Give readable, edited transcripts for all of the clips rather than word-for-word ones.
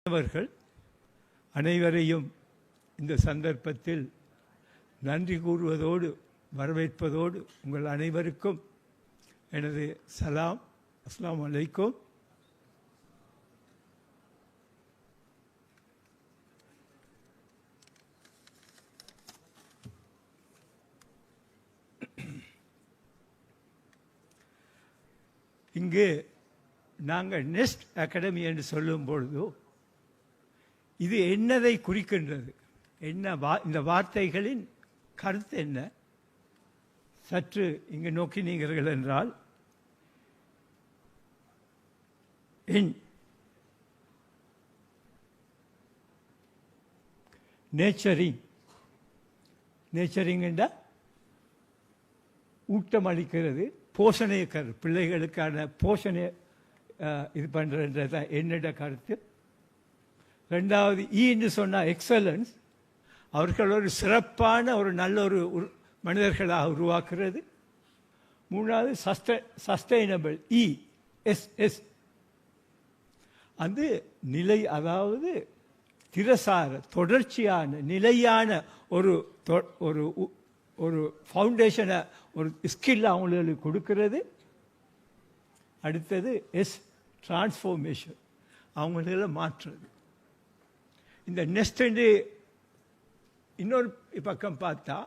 அவர்கள் அனைவரையும் இந்த சந்தர்ப்பத்தில் நன்றி கூறுவதோடு வரவேற்பதோடு உங்கள் அனைவருக்கும் எனது சலாம். அஸ்ஸலாமு அலைக்கும். இங்கு நாங்கள் நெஸ்ட் அகாடமி என்று சொல்லும் பொழுது இது என்னதை குறிக்கின்றது, என்ன இந்த வார்த்தைகளின் கருத்து என்ன? சற்று இங்கு நோக்கினீர்கள் என்றால், நேச்சரிங் என்றால் ஊட்டம் அளிக்கிறது, போஷணையக்கரு பிள்ளைகளுக்கான போஷணை இது பண்ணுறதுன்றது தான் என்னோட கருத்து. ரெண்டாவது என்று சொன்னால் எக்ஸலன்ஸ், அவர்கள் ஒரு சிறப்பான ஒரு நல்ல ஒரு மனிதர்களாக உருவாக்குறது. மூணாவது சஸ்டைனபிள் எஸ் அந்த நிலை, அதாவது திரசார தொடர்ச்சியான நிலையான ஒரு ஒரு ஒரு ஃபவுண்டேஷனை ஒரு ஸ்கில் அவங்களுக்கு கொடுக்கிறது. அடுத்தது டிரான்ஸ்ஃபார்மேஷன், அவங்கள மாற்றுறது. இந்த நெஸ்ட் இன்னொரு பக்கம் பார்த்தா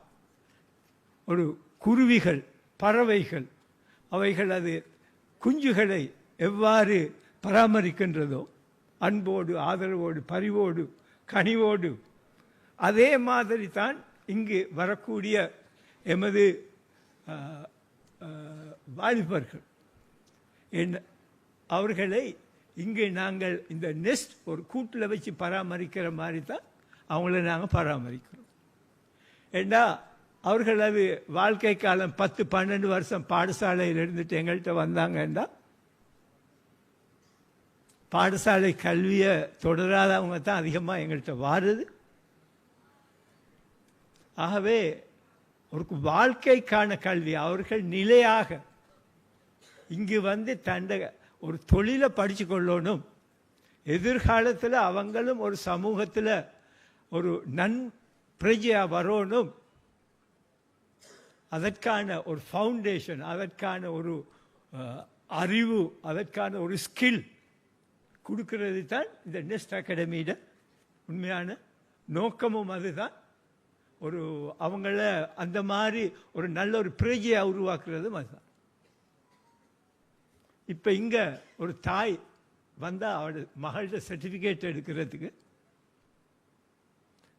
ஒரு குருவிகள் பறவைகள் அவைகள் அது குஞ்சுகளை எவ்வாறு பராமரிக்கின்றதோ அன்போடு ஆதரவோடு பரிவோடு கனிவோடு, அதே மாதிரி தான் இங்கு வரக்கூடிய எமது வாலிபர்கள் அவர்களை இங்கே நாங்கள் இந்த நெஸ்ட் ஒரு கூட்டில் வச்சு பராமரிக்கிற மாதிரி தான் அவங்கள நாங்கள் பராமரிக்கிறோம். ஏண்டா அவர்கள் அது வாழ்க்கை காலம் 10-12 வருஷம் பாடசாலையில் இருந்துட்டு எங்கள்கிட்ட வந்தாங்கன்னா பாடசாலை கல்வியை தொடராதவங்க தான் அதிகமாக எங்கள்கிட்ட வாருது. ஆகவே ஒரு வாழ்க்கைக்கான கல்வி அவர்கள் நிலையாக இங்கு வந்து தண்ட ஒரு தொழிலை படித்து கொள்ளணும். எதிர்காலத்தில் அவங்களும் ஒரு சமூகத்தில் ஒரு பிரஜையாக வரணும். அதற்கான ஒரு ஃபவுண்டேஷன், அதற்கான ஒரு அறிவு, அதற்கான ஒரு ஸ்கில் கொடுக்கிறது தான் இந்த நெஸ்ட் அகாடமியோட உண்மையான நோக்கமும். அதுதான் ஒரு அவங்கள அந்த மாதிரி ஒரு நல்ல ஒரு பிரஜையாக உருவாக்குறதும் அதுதான். இப்போ இங்கே ஒரு தாய் வந்தால் அவள் மகளோட சர்டிஃபிகேட் எடுக்கிறதுக்கு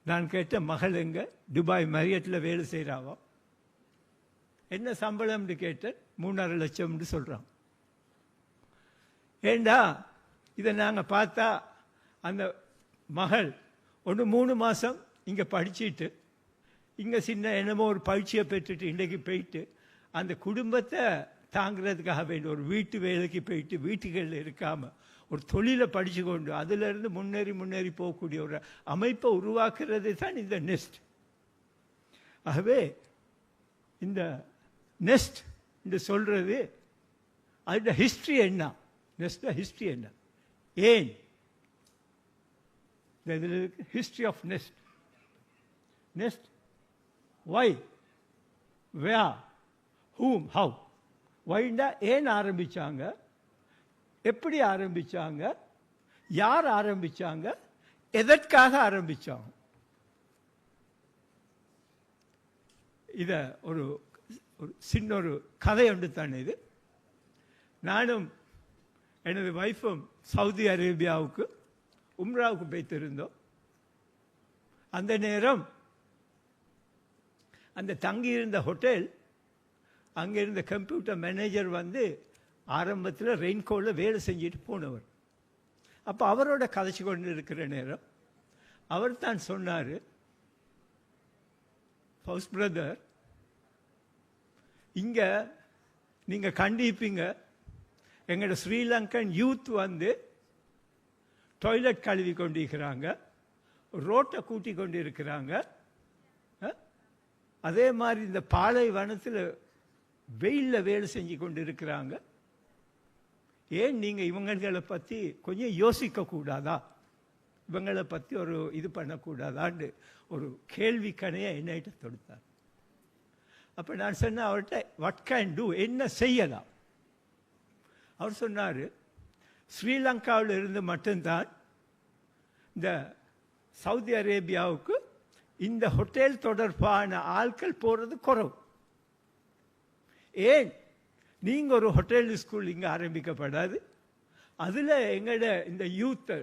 நான் கேட்ட மகள் எங்கே துபாய் மரியட்டில் வேலை செய்கிறாவோ, என்ன சம்பளம்னு கேட்டேன். 3.5 லட்சம்னு சொல்கிறான். ஏண்டா இதை நாங்கள் பார்த்தா அந்த மகள் 3 மாதம் இங்கே படிச்சுட்டு இங்கே சின்ன என்னமோ ஒரு பயிற்சியை பெற்றுட்டு இன்றைக்கு போயிட்டு அந்த குடும்பத்தை தாங்கிறதுக்காக வேண்டிய ஒரு வீட்டு வேலைக்கு போயிட்டு வீட்டுகளில் இருக்காமல் ஒரு தொழிலை படித்து கொண்டு அதிலிருந்து முன்னேறி போகக்கூடிய ஒரு அமைப்பை உருவாக்குறது தான் இந்த நெஸ்ட். ஆகவே இந்த நெஸ்ட் என்று சொல்கிறது அதோட ஹிஸ்ட்ரி என்ன, நெஸ்ட ஹிஸ்ட்ரி என்ன, ஏன் இதில் இருக்கு history of next. Next why, where, whom, how. ஒய்ண்டா ஏன் ஆரம்பித்தாங்க, எப்படி ஆரம்பித்தாங்க, யார் ஆரம்பித்தாங்க, எதற்காக ஆரம்பித்தாங்க. இதை ஒரு சின்ன ஒரு கதை ஒன்று தானே இது. நானும் எனது வைஃபும் சவுதி அரேபியாவுக்கு உம்ராவுக்கு போய்த்திருந்தோம். அந்த நேரம் அந்த தங்கியிருந்த ஹோட்டல் அங்கே இருந்த கம்ப்யூட்டர் மேனேஜர் வந்து ஆரம்பத்தில் ரெயின்கோவில் வேலை செஞ்சுட்டு போனவர். அப்போ அவரோட கதைச்சு கொண்டு இருக்கிற நேரம் அவர் தான் சொன்னார், ஃபவுஸ் பிரதர், இங்கே நீங்கள் கண்டிப்பீங்க எங்களோட ஸ்ரீலங்கன் யூத் வந்து டாய்லெட் கழுவி கொண்டிருக்கிறாங்க, ரோட்டை கூட்டி கொண்டு இருக்கிறாங்க, அதே மாதிரி இந்த பாலைவனத்தில் வெயிலில் வேலை செஞ்சு கொண்டு இருக்கிறாங்க. ஏன் நீங்கள் இவங்களை பற்றி கொஞ்சம் யோசிக்க கூடாதா இவங்களை பற்றி ஒரு இது பண்ணக்கூடாதான்னு ஒரு கேள்வி கணையை என்னைட்ட தொடுத்தார். அப்போ நான் சொன்னேன் அவர்கிட்ட, வாட் கேன் டூ, என்ன செய்யலாம்? அவர் சொன்னார், ஸ்ரீலங்காவில் இருந்து மட்டும்தான் இந்த சவுதி அரேபியாவுக்கு இந்த ஹோட்டல் தொடர்பான ஆட்கள் போகிறது குறவு. ஏன் நீங்கள் ஒரு ஹோட்டல் ஸ்கூல் இங்கே ஆரம்பிக்கப்படாது, அதில் எங்களோட இந்த யூத்தை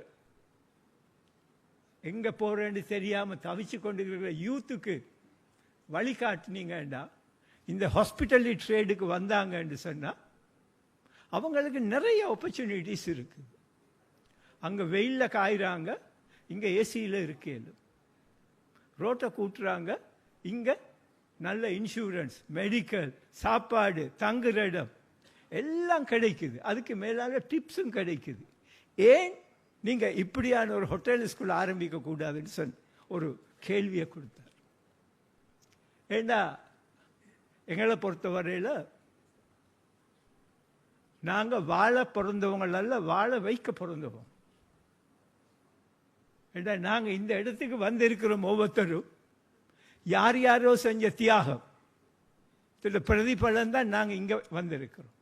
எங்கே போகிறேன்னு தெரியாமல் தவிச்சு கொண்டிருக்கிற யூத்துக்கு வழிகாட்டினீங்கண்டா, இந்த ஹாஸ்பிட்டலி ட்ரேடுக்கு வந்தாங்கன்னு சொன்னால் அவங்களுக்கு நிறைய ஆப்பர்ச்சுனிட்டிஸ் இருக்குது. அங்கே வெயிலில் காய்கிறாங்க, இங்கே ஏசியில் இருக்கேன், ரோட்டை கூட்டுறாங்க, இங்கே நல்ல இன்சூரன்ஸ், மெடிக்கல், சாப்பாடு, தங்குற இடம் எல்லாம் கிடைக்குது. அதுக்கு மேலாக டிப்ஸும் கிடைக்குது. ஏன் நீங்கள் இப்படியான ஒரு ஹோட்டல் ஸ்கூல் ஆரம்பிக்கக்கூடாதுன்னு சொன்ன ஒரு கேள்வியை கொடுத்தார். ஏன்னா எங்களை பொறுத்தவரையில் நாங்கள் வாழ பிறந்தவங்களல்ல, வாழ வைக்க பிறந்தவங்க. ஏன்னா நாங்கள் இந்த இடத்துக்கு வந்திருக்கிறோம், ஒவ்வொருத்தரும் யார் யாரோ செஞ்ச தியாகம் பிரதிபலன் தான் நாங்கள் இங்கே வந்திருக்கிறோம்.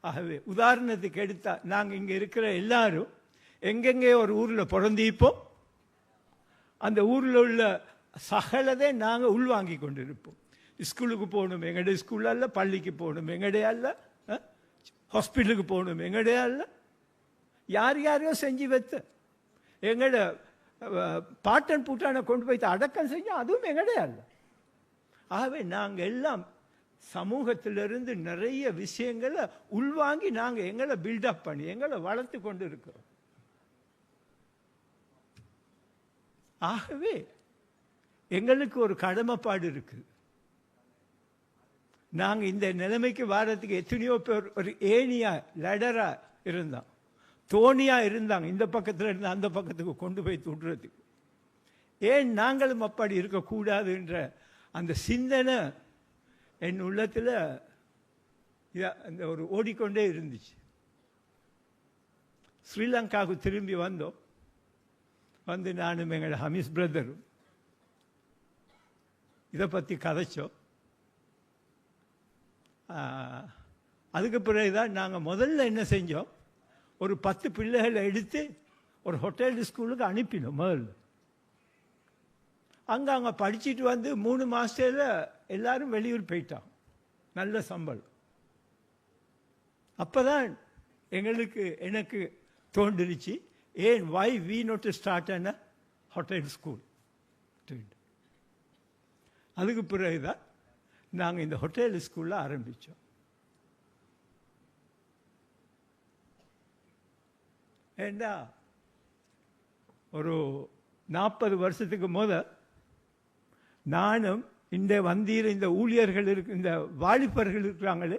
ஆகவே உதாரணத்துக்கு எடுத்தா, நாங்கள் இங்கே இருக்கிற எல்லாரும் எங்கெங்கே ஒரு ஊரில் பிறந்திப்போம், அந்த ஊரில் உள்ள சகலதை நாங்கள் உள்வாங்கி கொண்டு இருப்போம். ஸ்கூலுக்கு போகணும் எங்களுடைய ஸ்கூல்ல அல்ல, பள்ளிக்கு போகணும் எங்களுடைய அல்ல, ஹாஸ்பிட்டலுக்கு போகணும் எங்களுடைய அல்ல, யார் யாரையோ செஞ்சு வைத்த எங்களோட பாட்டன் பூட்டானை கொண்டு போய் அடக்கம் செஞ்சோம், அதுவும் எங்களுடைய அல்ல. ஆகவே நாங்கள் எல்லாம் சமூகத்திலிருந்து நிறைய விஷயங்களை உள்வாங்கி நாங்கள் எங்களை பில்டப் பண்ணி எங்களை வளர்த்து கொண்டு இருக்கிறோம். ஆகவே எங்களுக்கு ஒரு கடமைப்பாடு இருக்கு. நாங்கள் இந்த நிலைமைக்கு வாரத்துக்கு எத்தனையோ பேர் ஒரு ஏணியா லடரா இருந்தான், தோணியா இருந்தாங்க, இந்த பக்கத்தில் இருந்து அந்த பக்கத்துக்கு கொண்டு போய் விடுறதுக்கு. ஏன் நாங்களும் அப்படி இருக்கக்கூடாதுன்ற அந்த சிந்தனை என் உள்ளத்தில் அந்த ஒரு ஓடிக்கொண்டே இருந்துச்சு. ஸ்ரீலங்காவுக்கு திரும்பி வந்தோம். வந்து நானும் எங்களோட ஹமீஸ் பிரதரும் இதை பற்றி கதைச்சோம். அதுக்கு பிறகுதான் நாங்கள் முதல்ல என்ன செஞ்சோம், ஒரு 10 பிள்ளைகளை எடுத்து ஒரு ஹோட்டல் ஸ்கூலுக்கு அனுப்பினோம். முதல்ல அங்கே படிச்சுட்டு வந்து 3 மாதத்தில் எல்லாரும் வெளியூர் போயிட்டான், நல்ல சம்பளம். அப்போ தான் எனக்கு தோன்றுச்சு, ஏன் why we not start a hotel school. அதுக்கு பிறகுதான் நாங்கள் இந்த ஹோட்டல் ஸ்கூலில் ஆரம்பித்தோம். ஏண்டா ஒரு 40 வருஷத்துக்கு நானும் இந்த வந்தியில் இந்த ஊழியர்கள் இருக்கு, இந்த வாலிபர்கள் இருக்கிறாங்களே,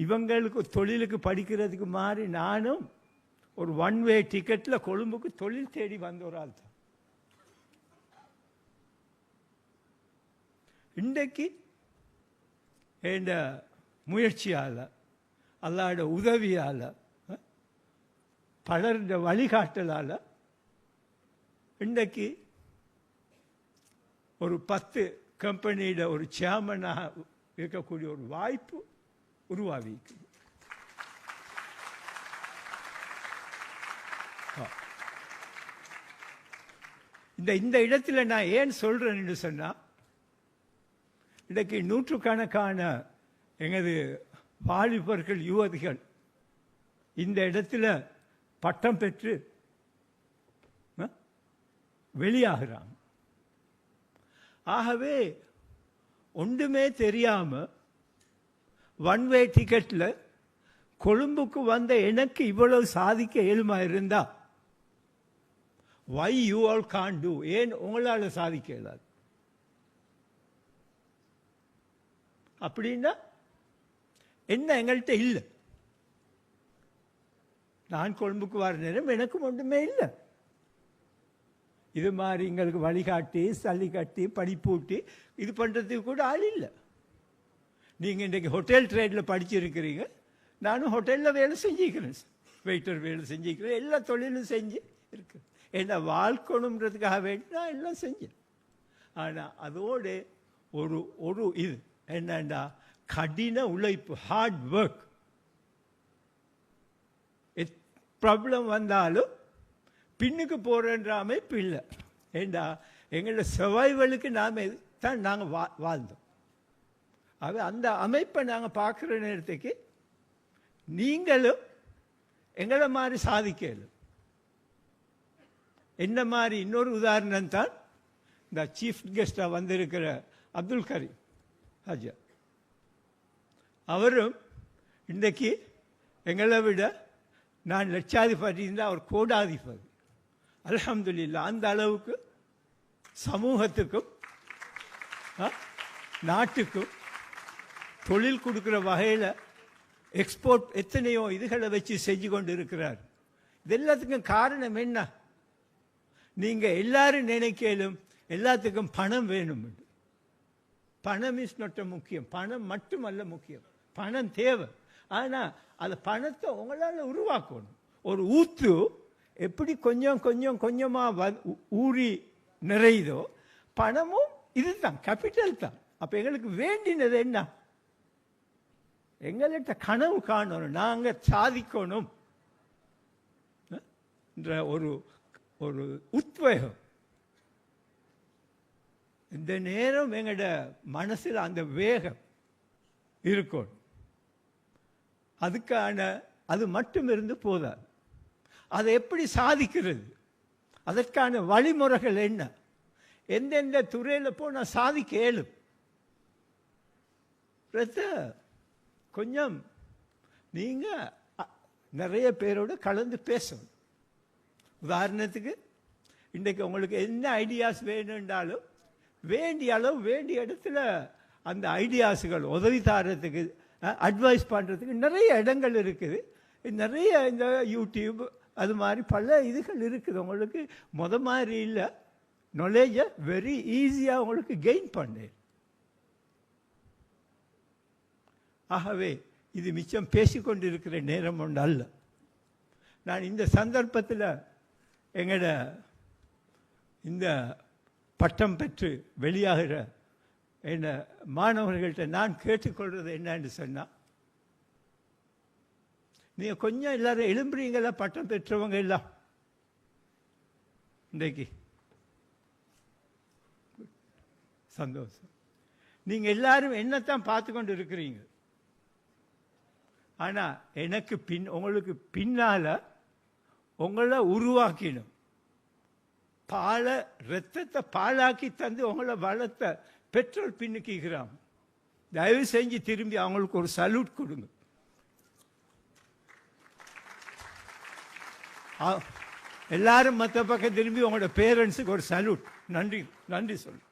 இவங்களுக்கு தொழிலுக்கு படிக்கிறதுக்கு மாதிரி நானும் ஒரு 1 வே டிக்கெட்டில் கொழும்புக்கு தொழில் தேடி வந்த ஒரு ஆள் தான். இன்றைக்கு என் முயற்சியால், அல்லாட உதவியால், பலருடைய வழிகாட்டலால் இன்றைக்கு ஒரு 10 கம்பெனியோட ஒரு சேர்மனாக இருக்கக்கூடிய ஒரு வாய்ப்பு உருவாகிருக்கு. இந்த இடத்துல நான் ஏன் சொல்றேன்னு சொன்னா, இன்றைக்கு நூற்றுக்கணக்கான எங்களது வாலிபர்கள், யுவதிகள் இந்த இடத்துல பட்டம் பெற்று வெளியாகிறாங்க. ஆகவே ஒன்றுமே தெரியாம 1 வே டிக்கெட்டில் கொழும்புக்கு வந்த எனக்கு இவ்வளவு சாதிக்க இயலுமா இருந்தா, why you all can't do, ஏன் உங்களால் சாதிக்க இயலாது? அப்படின்னா என்ன எங்கள்கிட்ட இல்லை. நான் கொழும்புக்கு வர நேரம் எனக்கும் ஒன்றுமே இல்லை. இது மாதிரி எங்களுக்கு வழிகாட்டி, சளி கட்டி, படிப்பூட்டி இது பண்ணுறதுக்கு கூட ஆள் இல்லை. நீங்கள் இன்றைக்கு ஹோட்டல் ட்ரேடில் படிச்சிருக்கிறீங்க, நானும் ஹோட்டலில் வேலை செஞ்சுக்கிறேன், வெயிட்டர் வேலை செஞ்சுக்கிறேன், எல்லா தொழிலும் செஞ்சு இருக்கு. என்னை வாழ்க்கணுன்றதுக்காக வேண்டி நான் எல்லாம் செஞ்சேன். ஆனால் அதோடு ஒரு இது என்னண்டா கடின உழைப்பு, ஹார்ட் ஒர்க். ப்ராப்ளம் வந்தாலும் பின்னுக்கு போகிறன்ற அமைப்பு இல்லை. ஏண்டா எங்களோட சர்வைவலுக்கு நாங்கள் வாழ்ந்தோம். அது அந்த அமைப்பை நாங்கள் பார்க்குற நேரத்துக்கு நீங்களும் எங்களை மாதிரி சாதிக்கலும். என்ன மாதிரி இன்னொரு உதாரணம் தான் இந்த சீஃப் கெஸ்டாக வந்திருக்கிற அப்துல் கரீம் ஹாஜா. அவரும் இன்றைக்கு எங்களை விட நான் லட்சாதிபதி இருந்தால் அவர் கோடாதிபதி. அல்ஹம்துலில்லாஹ். அந்த அளவுக்கு சமூகத்துக்கும் நாட்டுக்கும் தொழில் கொடுக்குற வகையில் எக்ஸ்போர்ட் எத்தனையோ இதுகளை வச்சு செஞ்சு கொண்டு இருக்கிறார். இது எல்லாத்துக்கும் காரணம் என்ன? நீங்கள் எல்லாரும் நினைக்கலும் எல்லாத்துக்கும் பணம் வேணும். பணம் இஸ் நாட் முக்கியம். பணம் மட்டுமல்ல முக்கியம், பணம் தேவை. ஆனால் அந்த பணத்தை உங்களால் உருவாக்கணும். ஒரு ஊத்து எப்படி கொஞ்சம் கொஞ்சம் கொஞ்சமாக ஊறி நிறையுதோ, பணமும் இதுதான், கேபிட்டல் தான். அப்போ எங்களுக்கு வேண்டினது என்ன? எங்கள்கிட்ட கனவு காணணும், நாங்கள் சாதிக்கணும் என்ற ஒரு ஒரு உத்வேகம் இந்த நேரம் எங்களோட மனசில் அந்த வேகம் இருக்கணும். அதுக்கான அது மட்டும் இருந்து போதாது. அதை எப்படி சாதிக்கிறது? அதற்கான வழிமுறைகள் என்ன? எந்தெந்த துறையில் போனால் சாதிக்க இயலும்? கொஞ்சம் நீங்கள் நிறைய பேரோடு கலந்து பேசணும். உதாரணத்துக்கு இன்றைக்கு உங்களுக்கு என்ன ஐடியாஸ் வேணுன்றாலும் வேண்டிய அளவு வேண்டிய இடத்துல அந்த ஐடியாஸுகள் உதவி தரத்துக்கு அட்வைஸ் பண்ணுறதுக்கு நிறைய இடங்கள் இருக்குது. நிறைய இந்த யூடியூப் அது மாதிரி பல இதுகள் இருக்குது. உங்களுக்கு மாதிரி இல்லை, நாலேஜை வெரி ஈஸியாக உங்களுக்கு கெயின் பண்ணு. ஆகவே இது மிச்சம் பேசிக்கொண்டு இருக்கிற நேரம் ஒன்று அல்ல. நான் இந்த சந்தர்ப்பத்தில் எங்களோட இந்த பட்டம் பெற்று வெளியாகிற என்ன மாணவர்கள்ட்ட நான் கேட்டுக்கொள்வது என்னன்னு சொன்னால், நீங்கள் கொஞ்சம் எல்லாரும் எழும்புறீங்களா? பட்டம் பெற்றவங்க எல்லாம் இன்றைக்கு சந்தோஷம். நீங்கள் எல்லாரும் என்னத்தான் பார்த்து கொண்டு இருக்கிறீங்க. ஆனால் எனக்கு உங்களுக்கு பின்னால் உங்களை உருவாக்கிடும். ரத்தத்தை பாலாக்கி தந்து உங்களை வளர்த்த பெட்ரோல் பின்னுக்கிறான். தயவு செஞ்சு திரும்பி அவங்களுக்கு ஒரு சல்யூட் கொடுங்க. எல்லாரும் மற்ற பக்கம் திரும்பி உங்களோட பேரண்ட்ஸுக்கு ஒரு சல்யூட், நன்றி நன்றி சொல்லு.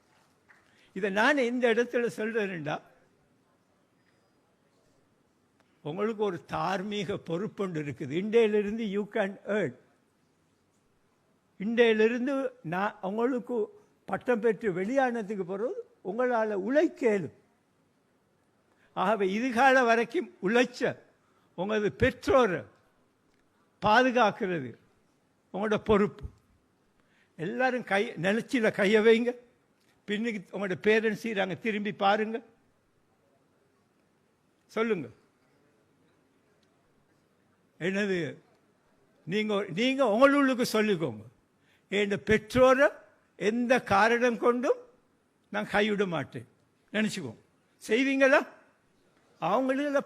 இதை நான் இந்த இடத்துல சொல்றேன்டா, உங்களுக்கு ஒரு தார்மீக பொறுப்புண்டு இருக்குது. இன்றையிலிருந்து யூ கேன் ஏர்ன். இன்றையிலிருந்து நான் உங்களுக்கு பட்டம் பெற்று வெளியானதுக்கு பிறகு உங்களால் உழைக்கலும். ஆகவே இதுகால வரைக்கும் உழைச்ச உங்களது பெற்றோரை பாதுகாக்கிறது உங்களோட பொறுப்பு. எல்லாரும் நிலச்சில கையை வைங்க. பின்னுக்கு உங்களோட பேரண்ட்ஸ் செய்கிறாங்க, திரும்பி பாருங்க, சொல்லுங்க. என்னது நீங்க உங்களுக்கு சொல்லிக்கோங்க, என் பெற்றோரை எந்த காரணம் கொண்டும் நான் கைவிட மாட்டேன் நினைச்சுக்கோங்க. செய்வீங்களா? அவங்கள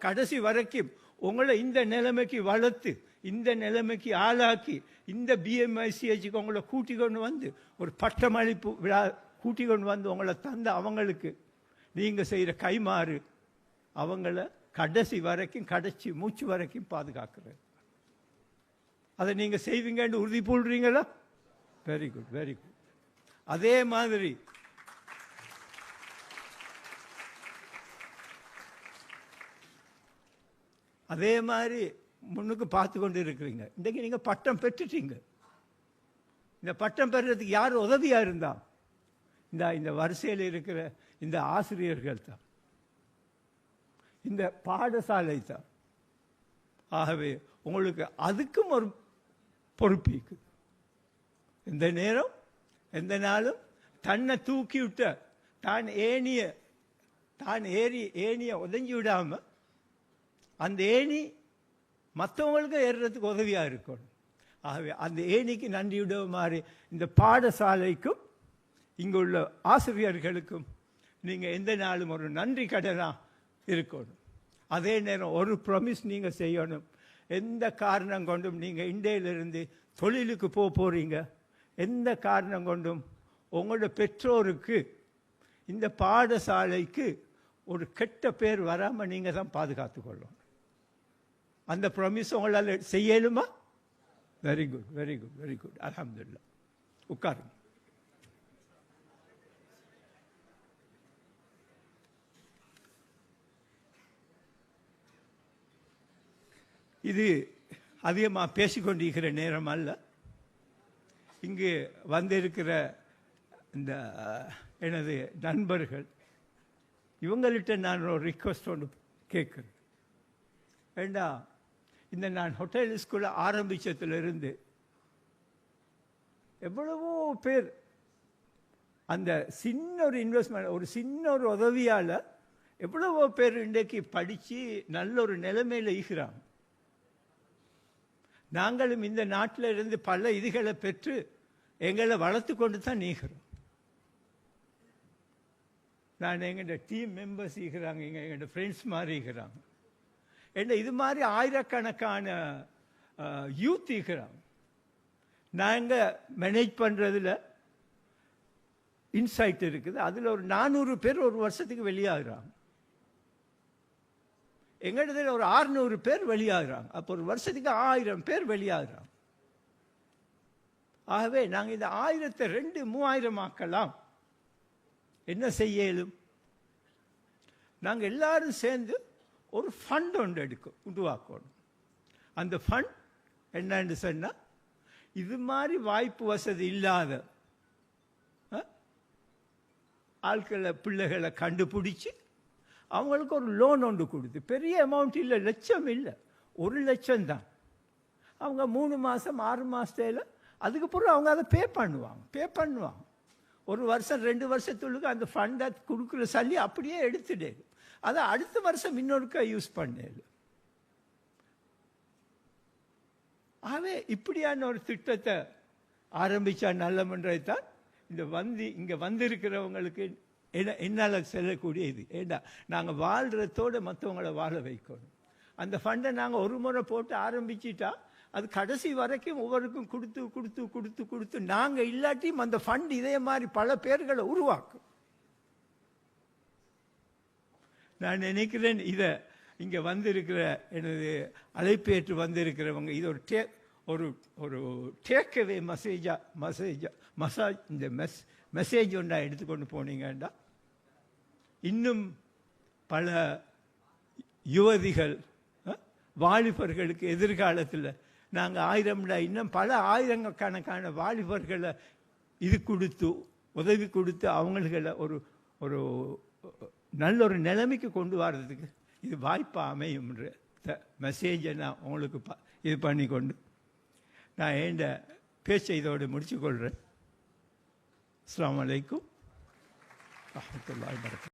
கடைசி வரைக்கும் உங்களை இந்த நிலைமைக்கு வளர்த்து, இந்த நிலைமைக்கு ஆளாக்கி, இந்த பிஎம்ஐசிஹெச்சுக்கு உங்களை கூட்டி கொண்டு வந்து ஒரு பட்டமளிப்பு விழா கூட்டி கொண்டு வந்து உங்களை தந்த அவங்களுக்கு நீங்கள் செய்கிற கைமாறு அவங்கள கடைசி வரைக்கும், கடைசி மூச்சு வரைக்கும் பாதுகாக்கிறது. அதை நீங்கள் செய்வீங்கன்னு உறுதி போடுறீங்களா? Very good, very good. அதே மாதிரி முன்னுக்கு பார்த்து கொண்டு இருக்கிறீங்க. இன்றைக்கு நீங்கள் பட்டம் பெற்றுட்டீங்க. இந்த பட்டம் பெறுறதுக்கு யார் உதவியா இருந்தா? இந்த வரிசையில் இருக்கிற இந்த ஆசிரியர்கள் தான், இந்த பாடசாலை தான். ஆகவே உங்களுக்கு அதுக்கும் ஒரு பொறுப்பு இருக்குது. எந்த நேரம் எந்த நாளும் தன்னை தூக்கி விட்ட தான் ஏணிய உதஞ்சி விடாம அந்த ஏணி மற்றவங்களுக்கு ஏறுறதுக்கு உதவியாக இருக்கணும். ஆகவே அந்த ஏணிக்கு நன்றி விட மாதிரி இந்த பாடசாலைக்கும் இங்கு உள்ள ஆசிரியர்களுக்கும் நீங்கள் எந்த நாளும் ஒரு நன்றி கடனாக இருக்கணும். அதே நேரம் ஒரு ப்ராமிஸ் நீங்கள் செய்யணும். எந்த காரணம் கொண்டும் நீங்கள் இந்தியிலிருந்து தொழிலுக்கு போகிறீங்க, எந்த காரணம் கொண்டும் உங்களோட பெற்றோருக்கு இந்த பாடசாலைக்கு ஒரு கெட்ட பேர் வராமல் நீங்கள் தான் பாதுகாத்து கொள்ளணும். அந்த ப்ராமிஸ் உங்களால் செய்யலுமா? Very good, very good, very good. அல்ஹம்துலில்லாஹ். உட்காருங்க. இது அதிகமாக பேசிக்கொண்டிருக்கிற நேரம் அல்ல. இங்கு வந்திருக்கிற இந்த எனது நண்பர்கள் இவங்கள்ட்ட நான் ஒரு ரிக்வஸ்ட் ஒன்று கேட்குறேன். ஏண்டா இந்த நான் ஹோட்டல் ஸ்கூலை ஆரம்பித்ததிலிருந்து எவ்வளவோ பேர் அந்த சின்ன ஒரு இன்வெஸ்ட்மெண்ட், ஒரு சின்ன ஒரு உதவியால் எவ்வளவோ பேர் இன்றைக்கு படித்து நல்ல ஒரு நிலைமையில் ஈகிறாங்க. நாங்களும் இந்த நாட்டில் இருந்து பல இதுகளை பெற்று எங்களை வளர்த்து கொண்டு தான் நீக்கிறோம். நான் எங்கள்ட டீம் மெம்பர்ஸ் ஈகிறாங்க, எங்கள்ட ஃப்ரெண்ட்ஸ் மாதிரி ஈகிறாங்க. என்ன இது மாதிரி ஆயிரக்கணக்கான யூத் ஈகிறாங்க. நாங்கள் மேனேஜ் பண்ணுறதுல இன்சைட் இருக்குது. அதில் ஒரு 400 பேர் ஒரு வருஷத்துக்கு வெளியாகிறாங்க. எங்களிடத்தில் ஒரு 600 பேர் வெளியாகிறாங்க. அப்போ ஒரு வருஷத்துக்கு 1000 பேர் வெளியாகிறாங்க. ஆகவே நாங்கள் இந்த 1000-ஐ 2-3000 ஆக்கலாம். என்ன செய்யலும்? நாங்கள் எல்லாரும் சேர்ந்து ஒரு ஃபண்ட் ஒன்று உருவாக்கணும். அந்த ஃபண்ட் என்னன்னு சொன்னால், இது மாதிரி வாய்ப்பு வசதி இல்லாத ஆட்களை பிள்ளைகளை கண்டுபிடிச்சி அவங்களுக்கு ஒரு லோன் ஒன்று கொடுத்து, பெரிய அமௌண்ட் இல்லை, லட்சம் இல்லை, 1 லட்சம் தான். அவங்க 3 மாதம் 6 மாதத்தில் அதுக்கப்புறம் அவங்க அதை பே பண்ணுவாங்க. 1 வருஷம் 2 வருஷத்துக்கு அந்த ஃபண்டை கொடுக்குற சல்லி அப்படியே எடுத்துடு. அதை அடுத்த வருஷம் இன்னொருக்கா யூஸ் பண்ணல. ஆகவே இப்படியான ஒரு திட்டத்தை ஆரம்பித்தா நல்லமன்றை தான் இங்கே வந்திருக்கிறவங்களுக்கு என்னால் செல்லக்கூடிய இது. ஏண்டா நாங்கள் வாழ்கிறதோடு மற்றவங்களை வாழ வைக்கணும். அந்த ஃபண்டை நாங்கள் ஒரு முறை போட்டு ஆரம்பிச்சிட்டா அது கடைசி வரைக்கும் ஒவ்வொருக்கும் கொடுத்து கொடுத்து கொடுத்து கொடுத்து நாங்கள் இல்லாட்டியும் அந்த ஃபண்ட் இதே மாதிரி பல பேர்களை உருவாக்கும். நான் நினைக்கிறேன் இதை இங்கே வந்திருக்கிற எனது அழைப்பேற்று வந்திருக்கிறவங்க இது ஒரு ஒரு டேக்அவே இந்த மெசேஜ் ஒன்றா எடுத்துக்கொண்டு போனீங்கண்டா இன்னும் பல யுவதிகள் வாலிபர்களுக்கு எதிர்காலத்தில் நாங்கள் 1000 இன்னும் பல ஆயிரக்கணக்கான வாலிபர்களை இது கொடுத்து உதவி கொடுத்து அவங்களை ஒரு ஒரு நல்ல ஒரு நிலைமைக்கு கொண்டு வர்றதுக்கு இது வாய்ப்பாக அமையும்ன்ற மெசேஜை நான் உங்களுக்கு இது பண்ணிக்கொண்டு நான் என் பேச்சை இதோடு முடிச்சுக்கொள்கிறேன். அஸ்ஸலாமு அலைக்கும் வரஹ்மத்துல்லாஹி வபரகாத்துஹு.